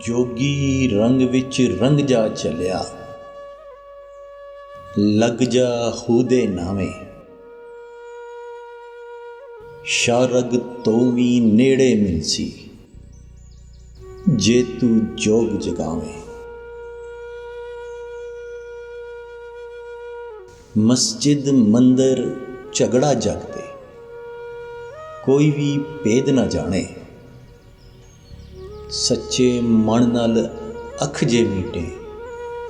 जोगी रंग विच रंग जा चलिया, लग जा हूदे नावे। शारग तो भी नेड़े मिलसी, जे तू जोग जगावे। मस्जिद मंदिर झगड़ा जगते, कोई भी भेद ना जाने। सच्चे मन नाल अख जे मीटे,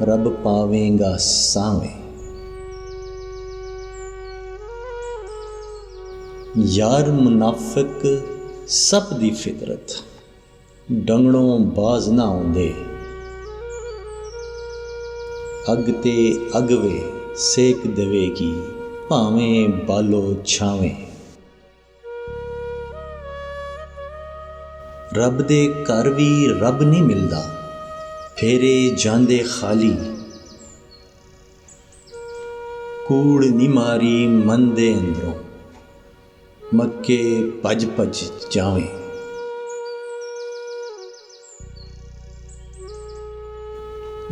रब पावेगा सावे। यार मुनाफिक सब दी फितरत, डंगड़ों बाज ना आउंदे। अग ते अगवे सेक देवेगी, भावें बालो छावें। रब दे घर भी रब नहीं मिलदा, फेरे जांदे खाली। कूड़ नी मारी मन दे अंदरों, मक्के भज भज जावें।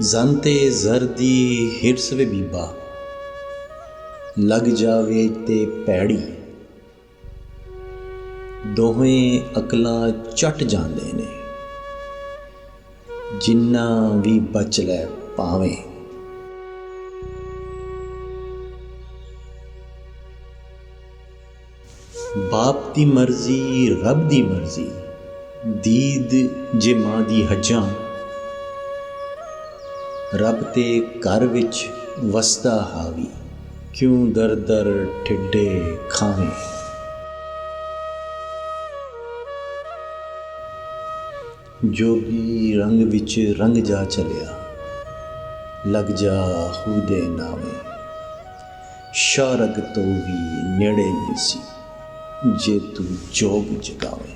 जानते जरदी हिरस वे बीबा, लग जावे ते पैड़ी। दोवें अकलां चट जांदे ने, जिन्ना भी बच लै पावें। बाप दी मर्जी रब दी मर्जी, दीद जे मां दी हज्जां। रब ते घर विच वसदा हावी, क्यों दर दर ठिड्डे खावें। जोगी रंग विच रंग जा चलिया, लग जा हूदे नावे। शारग तो भी नेड़े मिलसी, जे तू जोग जगावे।